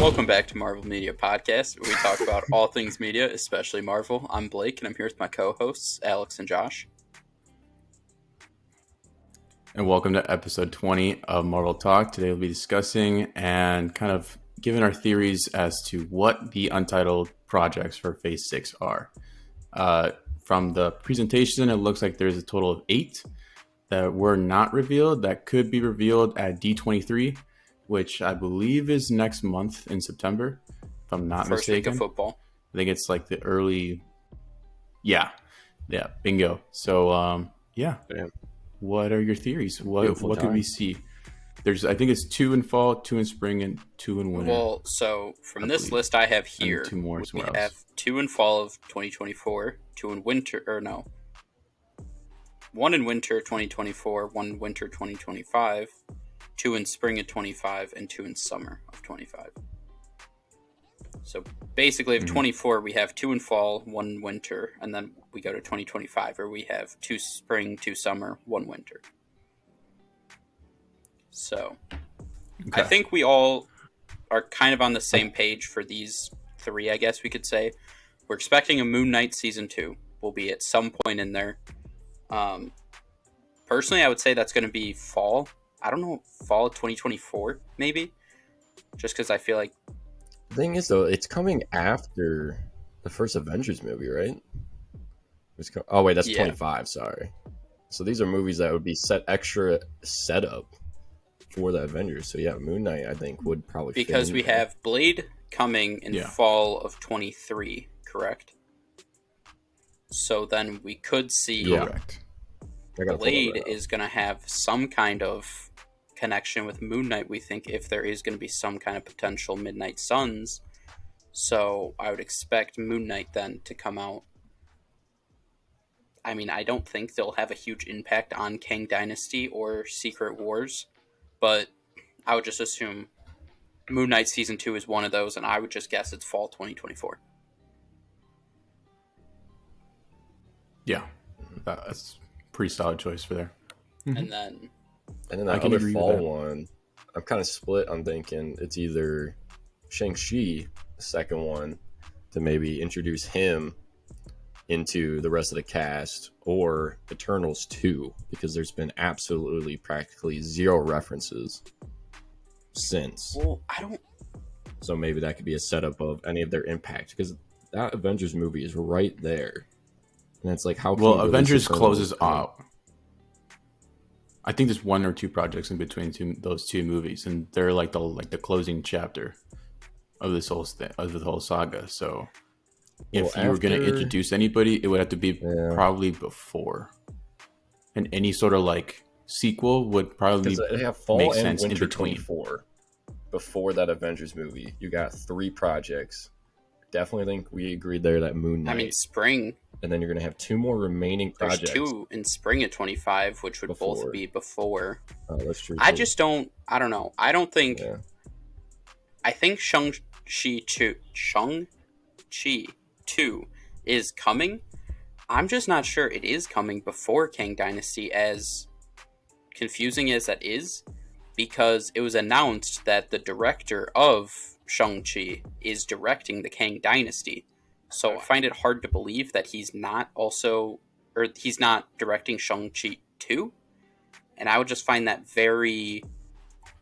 Welcome back to Marvel Media Podcast, where we talk about all things media, especially Marvel. I'm Blake, and I'm here with my co-hosts, Alex and Josh. And welcome to episode 20 of Marvel Talk. Today we'll be discussing and kind of giving our theories as to what the untitled projects for Phase 6 are. From the presentation, it looks like there's a total of 8 that were not revealed, that could be revealed at D23, which I believe is next month in September, if I'm not First mistaken. week of football. I think it's like the early... Yeah, bingo. So, Damn. What are your theories? What could time. we see? I think it's 2 in fall, 2 in spring, and 2 in winter. Well, so from this list I have here, And 2 more we somewhere have else. 2 in fall of 2024, 2 in winter, 1 in winter 2024, 1 in winter 2025, 2 in spring of 25, and 2 in summer of 25. So basically, of 24, we have 2 in fall, 1 in winter, and then we go to 2025, where we have 2 spring, 2 summer, 1 winter. So Okay. I think we all are kind of on the same page for these 3, I guess we could say. We're expecting a Moon Knight Season 2 will be at some point in there. Personally, I would say that's going to be fall. I don't know, fall of 2024, maybe? Just because I feel like... The thing is, though, it's coming after the first Avengers movie, right? Oh, wait, that's Yeah. 25, sorry. So these are movies that would be extra setup for the Avengers. So yeah, Moon Knight, I think, would probably fit Because in we there. have Blade coming in fall of 23, correct? So then we could see Yeah. Correct. I gotta pull Blade that up. is going to have some kind of connection with Moon Knight, we think, if there is going to be some kind of potential Midnight Suns. So I would expect Moon Knight then to come out. I mean, I don't think they'll have a huge impact on Kang Dynasty or Secret Wars, but I would just assume Moon Knight Season 2 is one of those, and I would just guess it's fall 2024. Yeah, that's a pretty solid choice for there. And then And then I that can other agree with fall that. one, I'm kind of split. I'm thinking it's either ShangChi, the second one, to maybe introduce him into the rest of the cast, or Eternals 2, because there's been absolutely practically 0 references since. well, I don't... So maybe that could be a setup of any of their impact, because that Avengers movie is right there. And it's like, how can Well, you release Avengers Eternals closes and- out. I think there's 1 or 2 projects in between those 2 movies, and they're like the closing chapter of this whole of the whole saga. So if Well, you were going to after- introduce anybody, it would have to be probably before, and any sort of like sequel would probably Because they have fall make and sense in winter between. 24 before that Avengers movie. You got 3 projects. Definitely think we agreed there that Moon Knight. I mean, spring... And then you're going to have 2 more remaining There's projects. 2 in spring of 25, which would Before. both be before. Oh, that's true. I too. just don't... I don't know. I don't think... Yeah. I think Shang-Chi 2 is coming. I'm just not sure it is coming before Kang Dynasty, as confusing as that is, because it was announced that the director of Shang-Chi is directing the Kang Dynasty. So I find it hard to believe that he's not directing Shang-Chi 2. And I would just find that very,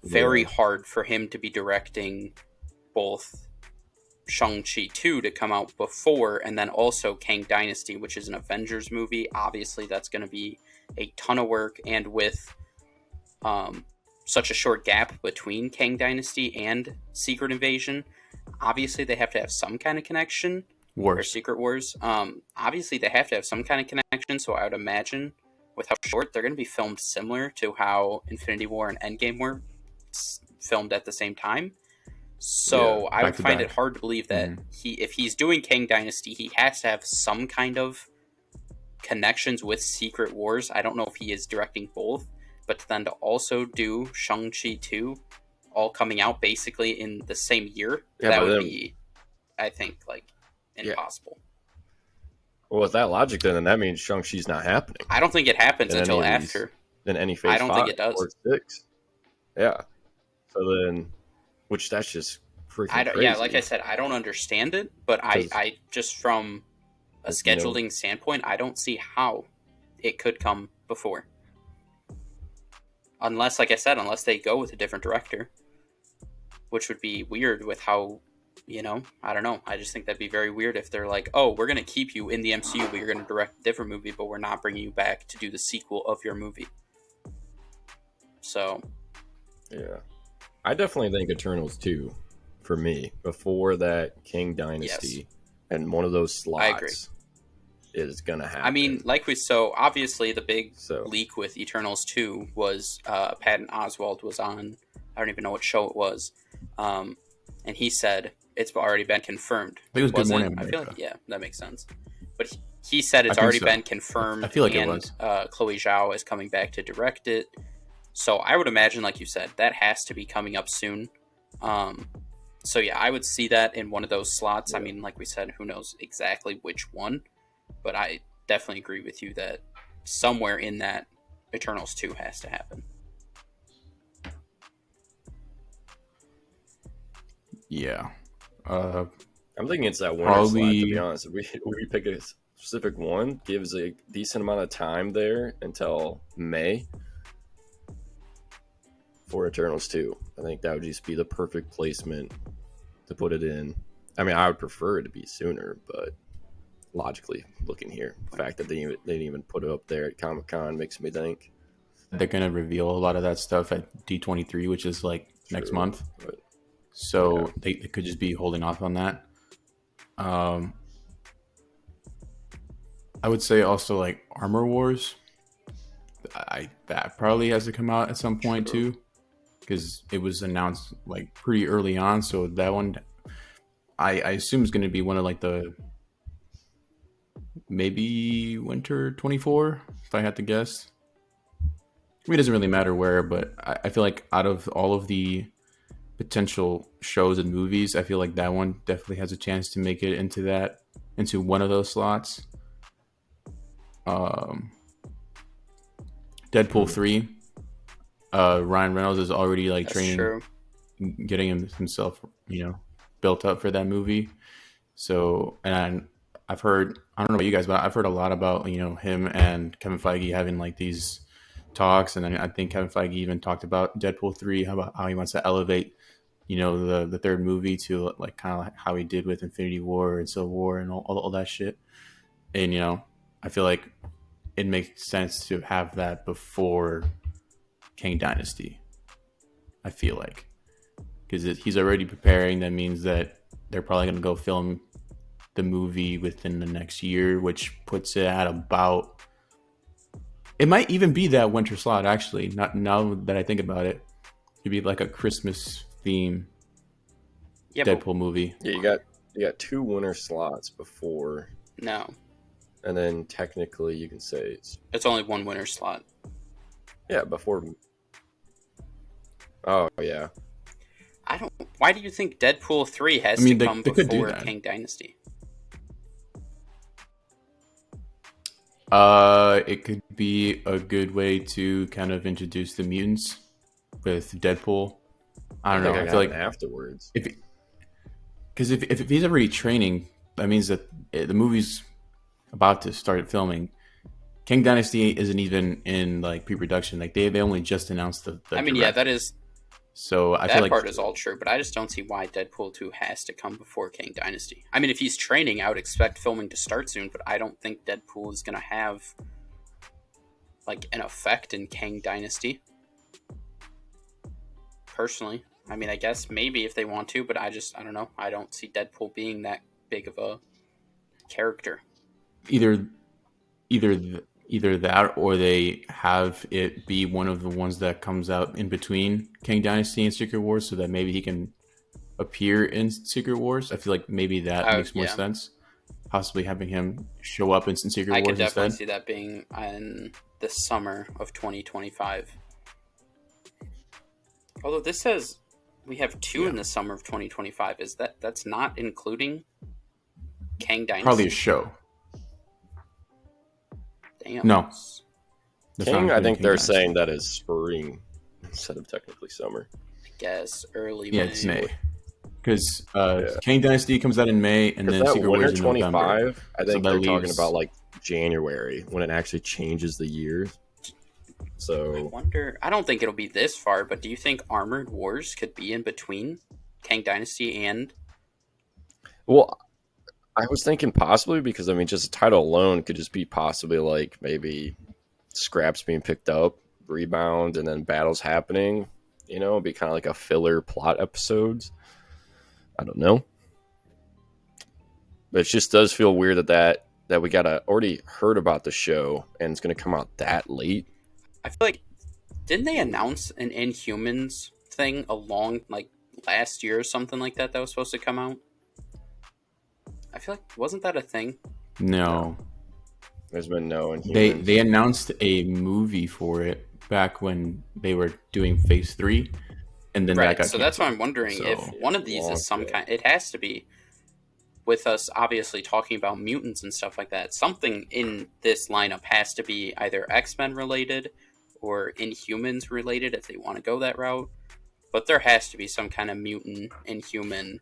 very hard for him to be directing both Shang-Chi 2 to come out before, and then also Kang Dynasty, which is an Avengers movie. Obviously, that's going to be a ton of work, and with such a short gap between Kang Dynasty and Secret Invasion, obviously they have to have some kind of connection. Or Wars. Secret Wars. Obviously, they have to have some kind of connection, so I would imagine with how short, they're going to be filmed similar to how Infinity War and Endgame were filmed at the same time. So I would back to find back. it hard to believe that if he's doing Kang Dynasty, he has to have some kind of connections with Secret Wars. I don't know if he is directing both, but then to also do Shang-Chi 2 all coming out basically in the same year, that would be, I think, like, impossible. Well, with that logic, then that means Shang-Chi's not happening. I don't think it happens in until any of these- after. In any phase I don't 5 think it does. or 6. Yeah. So then, which that's just freaking crazy. Yeah, like I said, I don't understand it, but I just from a scheduling standpoint, I don't see how it could come before. Unless, like I said, unless they go with a different director, which would be weird with how, I don't know. I just think that'd be very weird if they're like, oh, we're going to keep you in the MCU, but you're going to direct a different movie, but we're not bringing you back to do the sequel of your movie. So. Yeah. I definitely think Eternals 2, for me, before that Kang Dynasty, and one of those slots is going to happen. I mean, obviously the big leak with Eternals 2 was Patton Oswalt was on, I don't even know what show it was, and he said it's already been confirmed. I think it was Good Morning America. I feel like, that makes sense. But he said it's already been confirmed. I feel like it was. Chloe Zhao is coming back to direct it. So I would imagine, like you said, that has to be coming up soon. So yeah, I would see that in one of those slots. Yeah. I mean, like we said, who knows exactly which one, but I definitely agree with you that somewhere in that Eternals 2 has to happen. Yeah. I'm thinking it's that winter slot, to be honest. If we pick a specific one, gives a decent amount of time there until May for Eternals 2. I think that would just be the perfect placement to put it in. I mean, I would prefer it to be sooner, but logically looking here, the fact that they didn't even put it up there at Comic-Con makes me think they're going to reveal a lot of that stuff at D23, which is like next month. So they could just be holding off on that. I would say also like Armor Wars. That probably has to come out at some point too, because it was announced like pretty early on. So that one, I assume is going to be one of like the maybe winter 24, if I had to guess. I mean, it doesn't really matter where, but I feel like out of all of the potential shows and movies, I feel like that one definitely has a chance to make it into one of those slots. Deadpool 3, Ryan Reynolds is already like training, getting himself, built up for that movie. So, and I've heard, I don't know about you guys, but I've heard a lot about, him and Kevin Feige having like these talks. And then I think Kevin Feige even talked about Deadpool 3, how he wants to elevate, the third movie to like kind of like how he did with Infinity War and Civil War and all that shit. And, I feel like it makes sense to have that before Kang Dynasty. I feel like, because he's already preparing. That means that they're probably going to go film the movie within the next year, which puts it at about, it might even be that winter slot, actually. Not now that I think about it. It'd be like a Christmas theme Deadpool movie. Yeah, you got 2 winter slots before. No. And then technically you can say it's only 1 winter slot. Yeah, before. Oh, yeah. Why do you think Deadpool 3 has to come before Kang Dynasty? It could be a good way to kind of introduce the mutants with Deadpool. I don't know. I feel like afterwards, because if he's already training, that means that the movie's about to start filming. Kang Dynasty isn't even in like pre-production. Like they only just announced the I mean, that is. So I that feel like part is all true, but I just don't see why Deadpool 2 has to come before Kang Dynasty. I mean, if he's training, I would expect filming to start soon, but I don't think Deadpool is going to have like an effect in Kang Dynasty. Personally, I mean, I guess maybe if they want to, but I don't know. I don't see Deadpool being that big of a character. Either that, or they have it be one of the ones that comes out in between Kang Dynasty and Secret Wars, so that maybe he can appear in Secret Wars. I feel like maybe that makes more sense. Possibly having him show up in Secret Wars instead. I could definitely see that being in the summer of 2025. Although this says we have 2 in the summer of 2025. That's not including Kang Dynasty? Probably a show. Damn. No. King, I think they're saying that is spring instead of technically summer. I guess early May. May. It's May. Because Kang Dynasty comes out in May, and then that Secret winter Wars in November. 25, I think that they're talking leaves- about like January when it actually changes the year. I So wonder. I don't think it'll be this far, but do you think Armored Wars could be in between Kang Dynasty and? well, I was thinking possibly because I mean just the title alone could just be possibly like maybe scraps being picked up, rebound, and then battles happening. You know, it'd be kind of like a filler plot episodes. I don't know, but it just does feel weird that we already heard about the show and it's gonna come out that late. I feel like didn't they announce an Inhumans thing along like last year or something like that was supposed to come out? I feel like wasn't that a thing? No. There's been no Inhumans. They announced a movie for it back when they were doing Phase 3, and then that Right. got So that's why canceled. I'm wondering So- if one of these is some Long kind. It has to be with us obviously talking about mutants and stuff like that. Something in this lineup has to be either X-Men related or Inhumans related if they want to go that route. But there has to be some kind of mutant Inhuman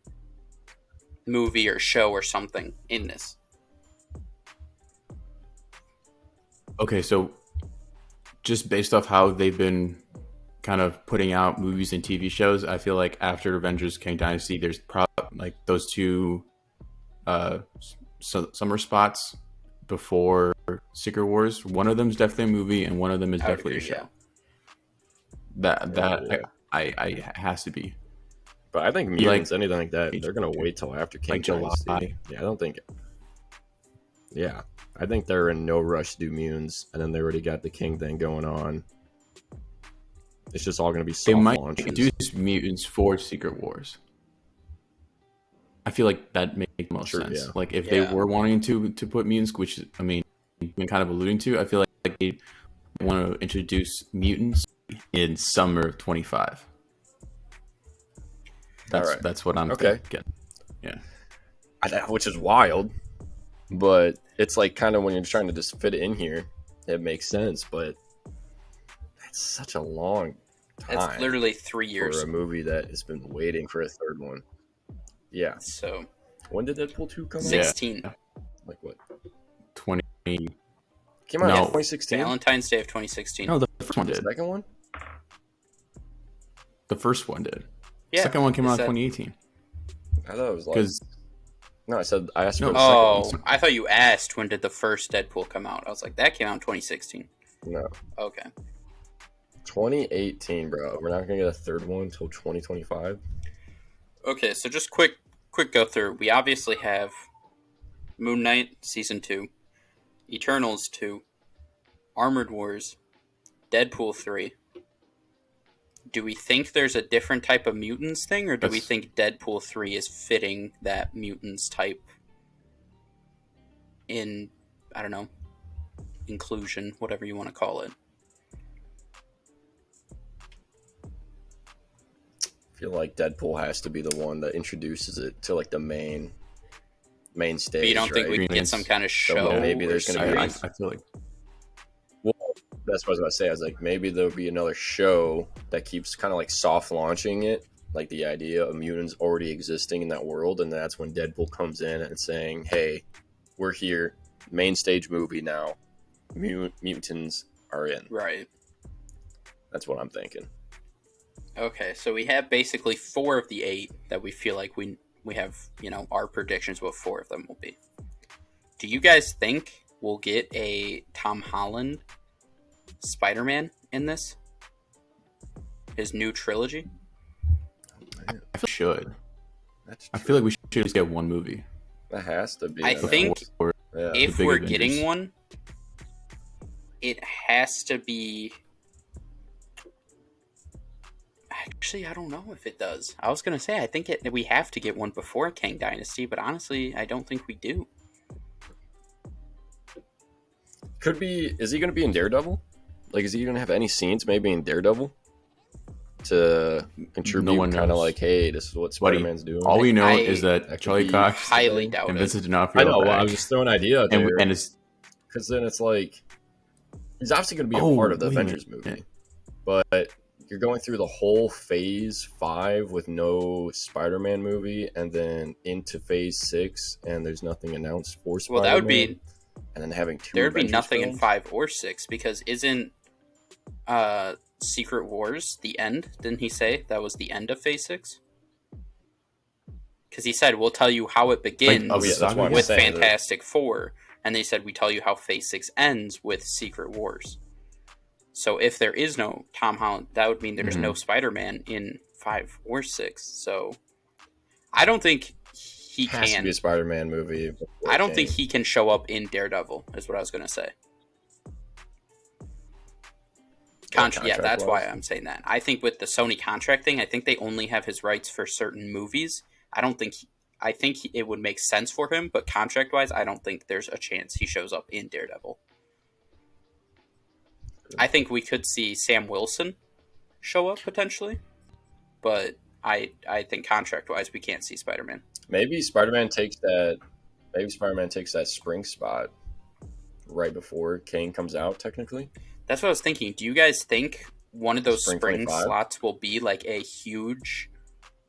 movie or show or something in this. Okay, so just based off how they've been kind of putting out movies and TV shows, I feel like after Avengers Kang Dynasty, there's probably like those two summer spots before Secret Wars. One of them is definitely a movie, and one of them is I would definitely a agree, show. yeah. That Yeah. I has to be But I think mutants, anything like that, they're gonna wait till after King like July. Dynasty. Yeah, I don't think. Yeah, I think they're in no rush to do mutants, and then they already got the King thing going on. It's just all gonna be They soft might launches. introduce mutants for Secret Wars. I feel like that makes the most Sure, sense. yeah. Like if Yeah. they were wanting to put mutants, which I mean, you've been kind of alluding to, I feel like they want to introduce mutants in summer of 25. Alright. That's what I'm Okay. getting. Yeah. Which is wild, but it's like kind of when you're trying to just fit it in here, it makes sense. But that's such a long time. It's literally 3 years. for a movie that has been waiting for a third one. Yeah. So When did Deadpool 2 come out? 16. Like what? 20. Came out No. in 2016? Valentine's Day of 2016. No, the first one The did. second one? The first one did. Yeah, The second one came is out in that- 2018. I thought it was like. Because No, I asked No. for the Oh, second I thought you asked when did the first Deadpool come out. I was like, that came out in 2016. one. No. Okay. 2018, bro. We're not going to get a third one until 2025. Okay, so just quick go through. We obviously have Moon Knight Season 2, Eternals 2, Armored Wars, Deadpool 3. Do we think there's a different type of mutants thing, or do we That's- think Deadpool 3 is fitting that mutants type in, I don't know, inclusion, whatever you want to call it? I feel like Deadpool has to be the one that introduces it to like the main stage. But you don't think we right? can get some kind of show? maybe there's or gonna be- series? I feel like Well, that's what I was about to say. I was like, maybe there'll be another show that keeps kind of like soft launching it, like the idea of mutants already existing in that world, and that's when Deadpool comes in and saying, "Hey, we're here, main stage movie now. Mutants are in." Right. That's what I'm thinking. Okay, so we have basically 4 of the 8 that we feel like we have, our predictions what 4 of them will be. Do you guys think we'll get a Tom Holland SpiderMan in this? His new trilogy? I feel like we should. That's I true. feel like we should just get one movie. That has to be. I in think Before- Yeah. If big we're Avengers. getting one, it has to be... Actually, I don't know if it does. I was going to say, I think we have to get one before Kang Dynasty, but honestly, I don't think we do. Could be. Is he going to be in Daredevil? Like, is he going to have any scenes maybe in Daredevil to contribute? one Kind of knows. like, hey, this is what Buddy, Spider-Man's doing. all we know I- is that that could Charlie be Cox Highly doubt and it. Vincent D'Onofrio I know. are Well, I back. was just throwing an idea out there and it's because then it's like he's obviously going to be a Oh, part of the wait a Avengers minute. movie, but you're going through the whole Phase 5 with no Spider-Man movie, and then into Phase 6, and there's nothing announced for Spider-Man. Well, that would be. And then having two. There would be Avengers nothing films? in 5 or 6 because isn't Secret Wars the end? Didn't he say that was the end of Phase 6? Because he said we'll tell you how it begins that's why I'm with saying Fantastic Four, and they said we tell you how Phase 6 ends with Secret Wars. So if there is no Tom Holland, that would mean there's no Spider-Man in 5 or 6. So I don't think he Has to can. be a Spider-Man movie. I don't think he can show up in Daredevil, is what I was going to say. Yeah, that's why I'm saying that. I think with the Sony contract thing, I think they only have his rights for certain movies. I think it would make sense for him, but contract-wise, I don't think there's a chance he shows up in Daredevil. I think we could see Sam Wilson show up potentially, but I think contract-wise, we can't see Spider-Man. Maybe Spider-Man takes that spring spot right before Kang comes out, technically. That's what I was thinking. Do you guys think one of those spring 25? slots will be like a huge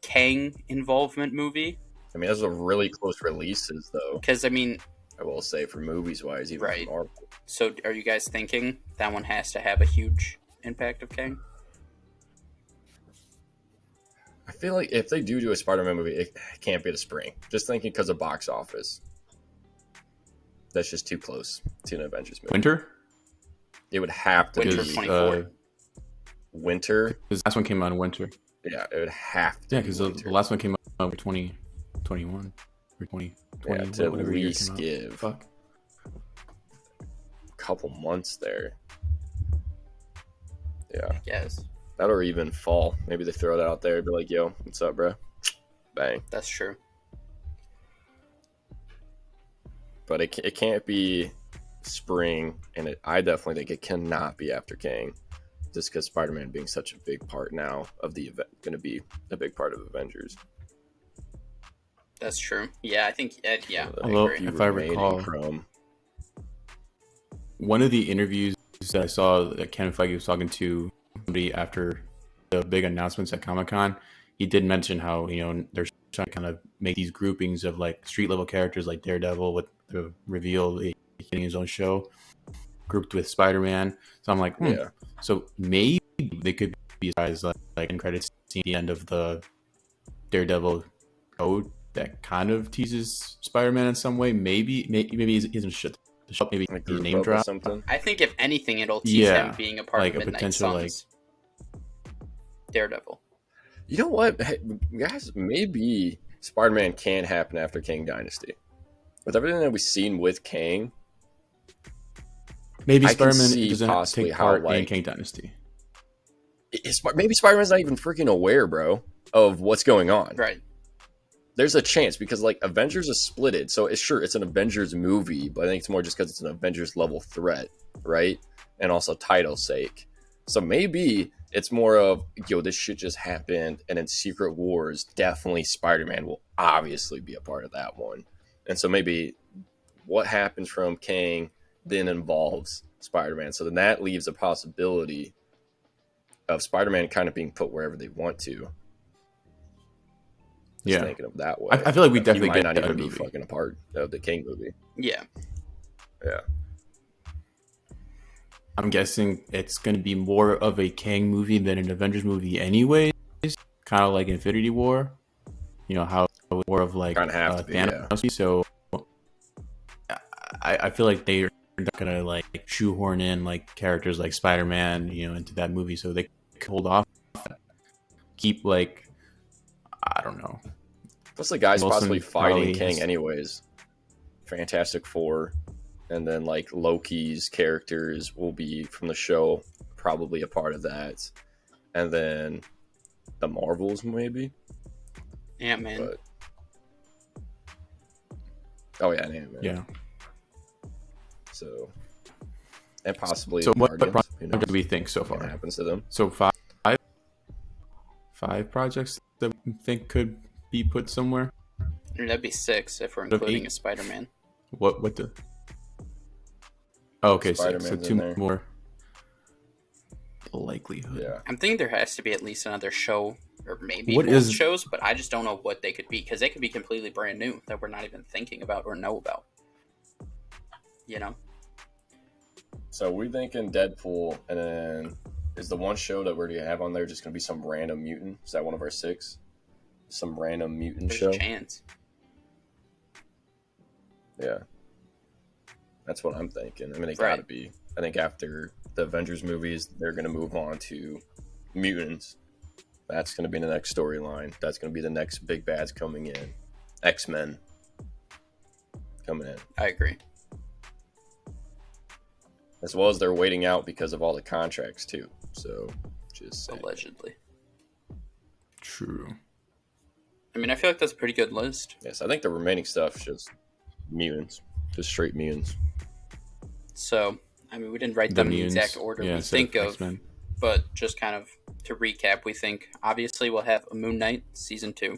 Kang involvement movie? I mean, those are really close releases, though. Because, I mean... I will say, for movies-wise, even right. for Marvel. So, are you guys thinking that one has to have a huge impact of Kang? I feel like if they do a Spider-Man movie, it can't be the spring. Just thinking because of box office. That's just too close to an Avengers movie. Winter? It would have to Winter be 24. Winter. Because the last one came out in winter. Yeah, it would have to. Yeah, because the last one came out in 2021 or 2020. Yeah, to at whatever year it least came out. give Fuck. a couple months there. Yeah, Yes, that or even fall. Maybe they throw that out there and be like, "Yo, what's up, bro?" Bang. that's true. But it can't be spring, and I definitely think it cannot be after Kang, just because Spider-Man being such a big part now of the event, going to be a big part of Avengers. That's true. Yeah, I think. Yeah, I Although, agree. if I recall, one of the interviews that I saw that Kevin Feige was talking to somebody after the big announcements at Comic-Con, he did mention how, they're trying to kind of make these groupings of like street level characters like Daredevil with the reveal getting his own show grouped with Spider-Man. So I'm like, yeah. So maybe they could be guys like in credits scene at the end of the Daredevil code that kind of teases Spider-Man in some way. Maybe he doesn't shut the shop. Maybe Like his group name up or drop. something. I think if anything, it'll tease him being a part like of a Midnight potential, Suns. Daredevil. You know what, hey, guys? Maybe Spider-Man can happen after Kang Dynasty. With everything that we've seen with Kang, Maybe I can Spider-Man see doesn't possibly take how, part in like- Kang Dynasty. maybe Spider-Man's not even freaking aware, bro, of what's going on. Right. There's a chance because like Avengers is splitted, so it's an Avengers movie, but I think it's more just because it's an Avengers level threat, right? And also title sake. So maybe it's more of, yo, this shit just happened, and in Secret Wars, definitely Spider-Man will obviously be a part of that one. And so maybe what happens from Kang then involves Spider-Man. So then that leaves a possibility of Spider-Man kind of being put wherever they want to. Just thinking of that way. I feel like we definitely might get not that even be movie. fucking a part of the Kang movie. Yeah. Yeah. I'm guessing it's going to be more of a Kang movie than an Avengers movie anyways. Kind of like Infinity War. How it was more of like Kinda have to be, Thanos. So I feel like they're not going to like shoehorn in like characters like Spider-Man, into that movie. So they could hold off. Keep like, I don't know. Plus the guys Wilson possibly fighting probably Kang has- anyways. Fantastic Four. And then like Loki's characters will be from the show, probably a part of that. And then the Marvels maybe. Ant-Man. But... Oh yeah, Ant-Man. Yeah. So and possibly So what Guardians. Who project do knows we think so what far? happens to them? So five projects that we think could be put somewhere. That'd be 6 if we're Of including 8. a Spider-Man. What the? Oh, okay, so Spider-Man's two in there. more. the likelihood. Yeah. I'm thinking there has to be at least another show, or maybe What both is- shows, but I just don't know what they could be, because they could be completely brand new that we're not even thinking about or know about. You know? So we're thinking Deadpool, and then is the one show that we're going to have on there just going to be some random mutant? Is that one of our 6? Some random mutant There's show? a chance. Yeah. That's what I'm thinking. I mean, it Right. got to be. I think after the Avengers movies, they're going to move on to mutants. That's going to be the next storyline. That's going to be the next big bads coming in. X-Men coming in. I agree. As well as they're waiting out because of all the contracts, too. So, just saying. Allegedly. True. I mean, I feel like that's a pretty good list. Yes, I think the remaining stuff is just mutants. Just straight mutants. So, I mean, we didn't write The them in the mutants, exact order we instead think of, X-Men. but just kind of to recap, we think obviously we'll have a Moon Knight season 2.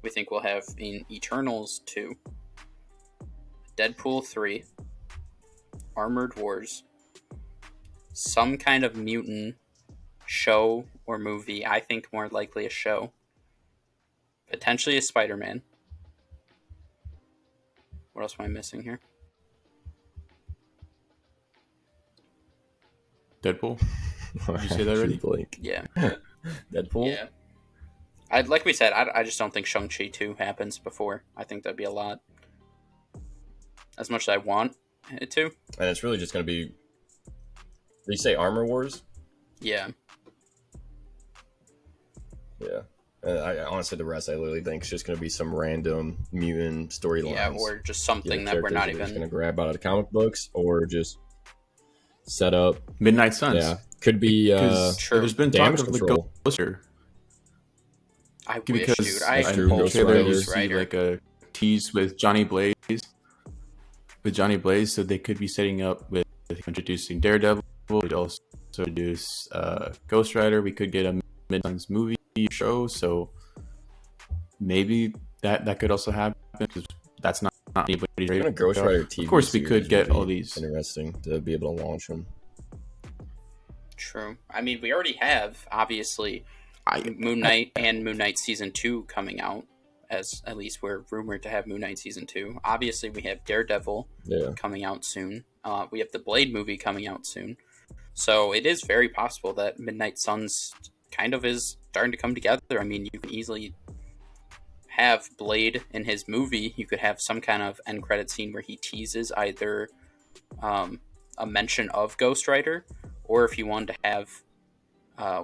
We think we'll have in Eternals 2, Deadpool 3, Armored Wars, some kind of mutant show or movie. I think more likely a show. Potentially a SpiderMan. What else am I missing here? Deadpool? Did you say that already? Blake. Yeah. Deadpool? Yeah. Like we said, I just don't think ShangChi 2 happens before. I think that'd be a lot. As much as I want it to. And it's really just going to be. Did you say Armor Wars? Yeah. Yeah. I honestly, the rest I literally think is just going to be some random mutant storylines. Yeah, or just something that we're not even going to grab out of the comic books, or just set up. Midnight Suns. Yeah, could be. True. There's been talk Damage of the Control. Ghost Rider. I wish, Because dude. I That's I true, hope Ghost trailer Rider. you see like a tease with Johnny Blaze. With Johnny Blaze, so they could be setting up with introducing Daredevil. We'd also introduce Ghost Rider. We could get a Midnight Suns movie show, so maybe that could also happen, because that's not anybody's Even radar. a Ghost Rider TV. Of course, we series could get would be all these. Interesting to be able to launch them. True. I mean, we already have, obviously, Moon Knight and Moon Knight Season 2 coming out, as at least we're rumored to have Moon Knight Season 2. Obviously, we have Daredevil Yeah. coming out soon. We have the Blade movie coming out soon. So it is very possible that Midnight Suns kind of is starting to come together. I mean, you can easily have Blade in his movie. You could have some kind of end credit scene where he teases either a mention of Ghost Rider, or if you wanted to have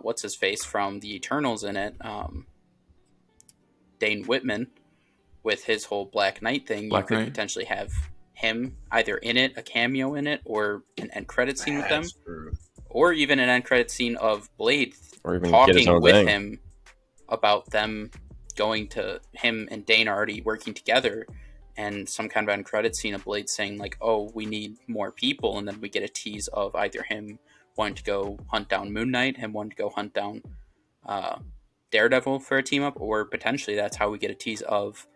what's his face from the Eternals in it, Dane Whitman, with his whole Black Knight thing. Black you could Knight. potentially have him either in it, a cameo in it, or an end credit scene with them, That's true. or even an end credit scene of Blade Or even get his talking own with thing. him about them going to him and Dane already working together, and some kind of end credit scene of Blade saying like, "Oh, we need more people," and then we get a tease of either him wanting to go hunt down Moon Knight, him wanting to go hunt down Daredevil for a team up, or potentially that's how we get a tease of,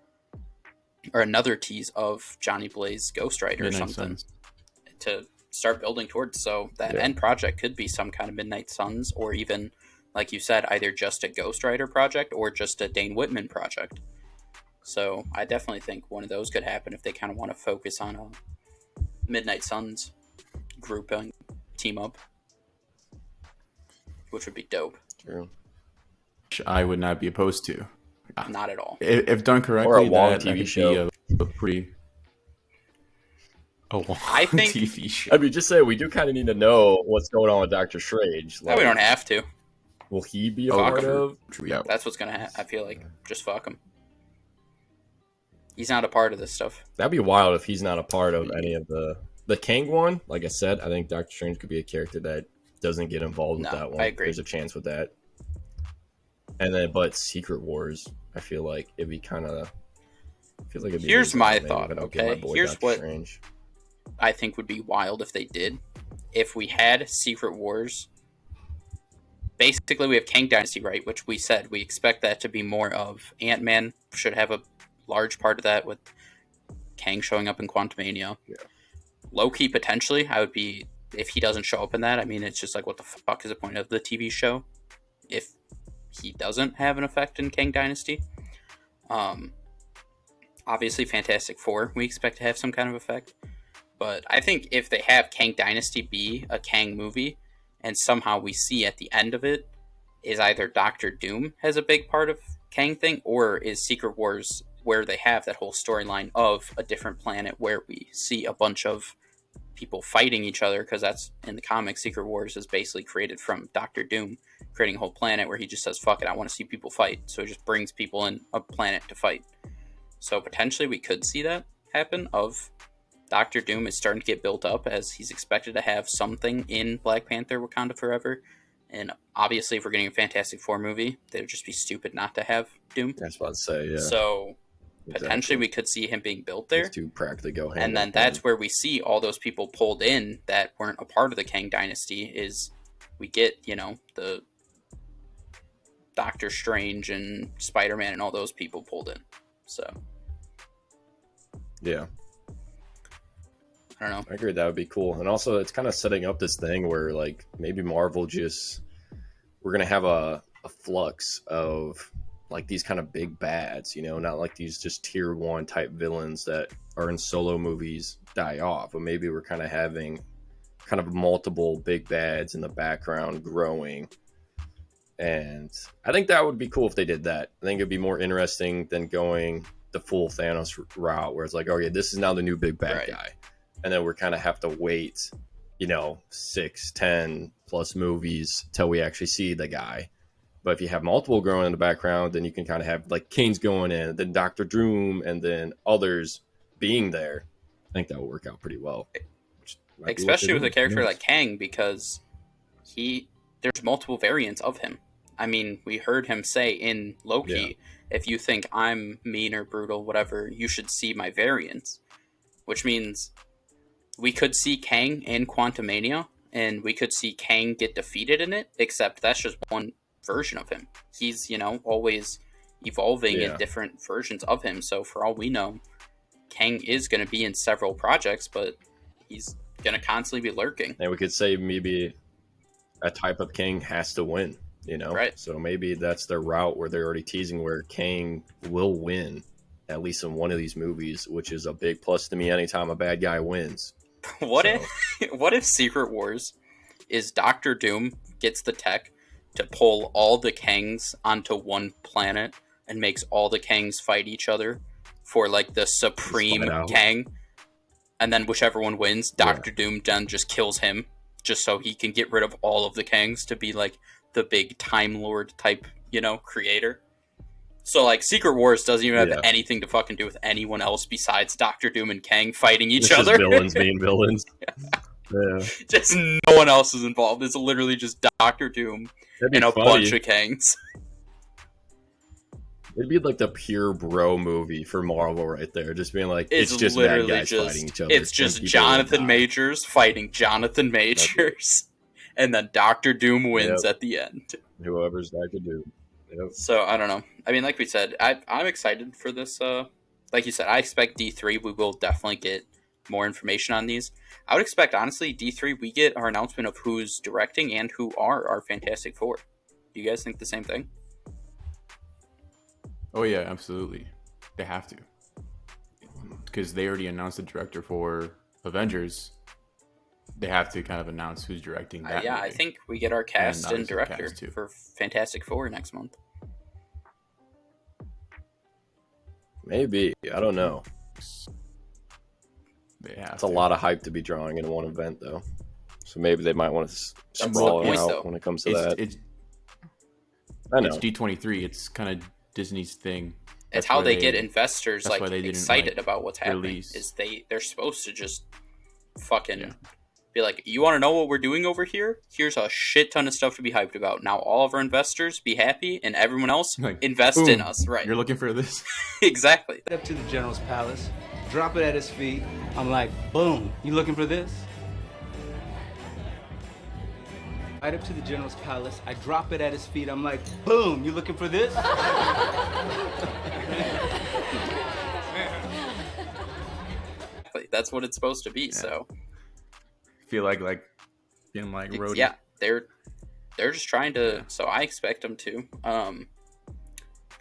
or another tease of Johnny Blaze Ghost Rider or Midnight something Suns. to start building towards. So that Yeah. end project could be some kind of Midnight Suns, or even, like you said, either just a Ghost Rider project or just a Dane Whitman project. So I definitely think one of those could happen if they kind of want to focus on a Midnight Suns grouping team up, which would be dope. True. Which I would not be opposed to. Not at all. If done correctly, Wong that TV could show. be a pretty. A Wong I think- TV show. I mean, just say we do kind of need to know what's going on with Doctor Strange. No, we don't have to. Will he be a Oh, part true. of? True, yeah. That's what's gonna I feel like just fuck him. He's not a part of this stuff. That'd be wild if he's not a part of any of the Kang one. Like I said, I think Doctor Strange could be a character that doesn't get involved with No, that one. I agree. There's a chance with that. And then, but Secret Wars, I feel like it'd be kind of. Feels like it'd be. Here's a my maybe, thought, but I'll give my okay? boy Here's Doctor what- Strange. I think would be wild if they did. If we had Secret Wars, basically we have Kang Dynasty, right? Which we said we expect that to be more of. Ant-Man should have a large part of that with Kang showing up in Quantumania. Yeah. Loki potentially, I would be if he doesn't show up in that, I mean, it's just like, what the fuck is the point of the TV show if he doesn't have an effect in Kang Dynasty? Obviously, Fantastic Four, we expect to have some kind of effect. But I think if they have Kang Dynasty be a Kang movie, and somehow we see at the end of it is either Doctor Doom has a big part of Kang thing, or is Secret Wars where they have that whole storyline of a different planet where we see a bunch of people fighting each other, because that's in the comics. Secret Wars is basically created from Doctor Doom creating a whole planet where he just says, fuck it, I want to see people fight. So he just brings people in a planet to fight. So potentially we could see that happen, of Doctor Doom is starting to get built up as he's expected to have something in Black Panther Wakanda Forever. And obviously if we're getting a Fantastic Four movie, they would just be stupid not to have Doom. That's what I'd say, yeah. So potentially we could see him being built there. These two practically go hand and then in that's hand. where we see all those people pulled in that weren't a part of the Kang Dynasty. Is we get, the Doctor Strange and Spider-Man and all those people pulled in. So yeah, I don't know. I agree, that would be cool. And also it's kind of setting up this thing where like maybe Marvel we're gonna have a flux of like these kind of big bads, not like these just tier 1 type villains that are in solo movies die off, but maybe we're kind of having kind of multiple big bads in the background growing. And I think that would be cool if they did that. I think it'd be more interesting than going the full Thanos route where it's like, okay, this is now the new big bad guy. And then we're kind of have to wait, 6, 10 plus movies till we actually see the guy. But if you have multiple growing in the background, then you can kind of have like Kane's going in, then Doctor Doom, and then others being there. I think that will work out pretty well. Especially with a character like Kang, because there's multiple variants of him. I mean, we heard him say in Loki, if you think I'm mean or brutal, whatever, you should see my variants. Which means we could see Kang in Quantumania, and we could see Kang get defeated in it, except that's just one version of him. He's, always evolving in different versions of him. So for all we know, Kang is going to be in several projects, but he's going to constantly be lurking. And we could say maybe a type of Kang has to win, Right. So maybe that's their route where they're already teasing where Kang will win at least in one of these movies, which is a big plus to me anytime a bad guy wins. What if Secret Wars is Doctor Doom gets the tech to pull all the Kangs onto one planet and makes all the Kangs fight each other for like the supreme Kang, and then whichever one wins, Doctor Doom then just kills him just so he can get rid of all of the Kangs to be like the big Time Lord type, creator. So like Secret Wars doesn't even have anything to fucking do with anyone else besides Doctor Doom and Kang fighting each other. Just villains being villains. Yeah. Just no one else is involved. It's literally just Doctor Doom and a bunch of Kangs. It'd be like the pure bro movie for Marvel right there. Just being like, it's just literally bad guys fighting each other. It's just Jonathan Majors fighting Jonathan Majors. And then Doctor Doom wins at the end. Whoever's Doctor Doom. Yep. So, I don't know. I mean, like we said, I'm excited for this. Like you said, I expect D3. We will definitely get more information on these. I would expect, honestly, D3, we get our announcement of who's directing and who are our Fantastic Four. Do you guys think the same thing? Oh, yeah, absolutely. They have to. Because they already announced the director for Avengers. They have to kind of announce who's directing that movie. I think we get our cast and director for Fantastic Four next month. Maybe. I don't know. It's a lot of hype to be drawing in one event, though. So maybe they might want to sprawl it out when it comes to that. I know. It's D23. It's kind of Disney's thing. It's how they get investors like excited about what's happening. Is they're supposed to just fucking be like, you want to know what we're doing over here? Here's a shit ton of stuff to be hyped about. Now all of our investors be happy, and everyone else invest in us. Right? You're looking for this? Exactly. Up to the general's palace, drop it at his feet. I'm like, boom. You looking for this? Right up to the general's palace, I drop it at his feet. I'm like, boom. You looking for this? That's what it's supposed to be. So I feel like Looking like Rhodey. Yeah, they're just trying to. So I expect them to. But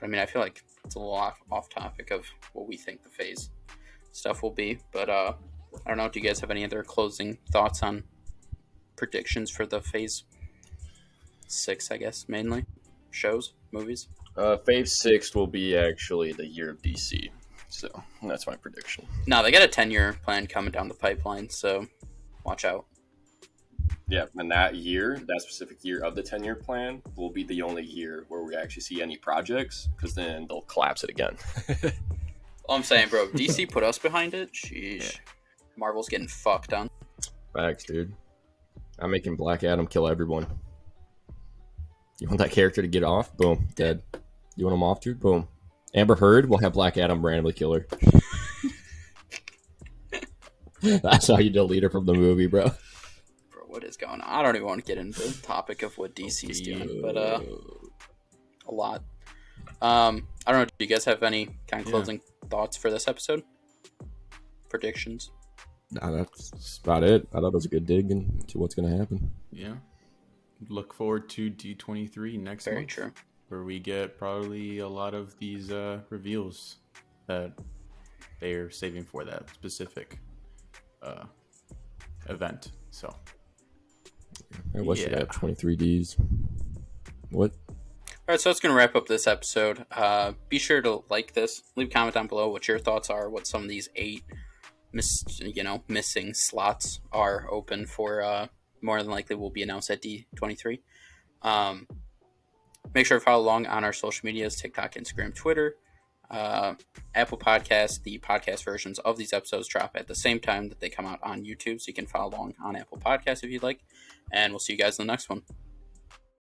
I mean, I feel like it's a little off topic of what we think the phase stuff will be. But I don't know. Do you guys have any other closing thoughts on predictions for the phase 6? I guess mainly shows, movies. Phase 6 will be actually the year of DC. So that's my prediction. No, they got a 10-year plan coming down the pipeline, so watch out. Yeah, and that year, that specific year of the 10-year plan, will be the only year where we actually see any projects, because then they'll collapse it again. All I'm saying, bro, DC put us behind it. Sheesh. Yeah. Marvel's getting fucked on. Facts, dude. I'm making Black Adam kill everyone. You want that character to get off? Boom, dead. You want him off, dude? Boom. Amber Heard will have Black Adam randomly kill her. That's how you delete her from the movie, bro. Bro, what is going on? I don't even want to get into the topic of what DC's doing, but a lot. I don't know. Do you guys have any kind of closing thoughts for this episode? Predictions? Nah, that's about it. I thought it was a good dig into what's going to happen. Yeah. Look forward to D23 next month. Very true. Where we get probably a lot of these reveals that they are saving for that specific event. So, what should I have? 23Ds. What? All right, so that's going to wrap up this episode. Be sure to like this. Leave a comment down below what your thoughts are. What some of these 8 missing slots are open for. More than likely will be announced at D23. Make sure to follow along on our social medias, TikTok, Instagram, Twitter, Apple Podcasts. The podcast versions of these episodes drop at the same time that they come out on YouTube, so you can follow along on Apple Podcasts if you'd like. And we'll see you guys in the next one.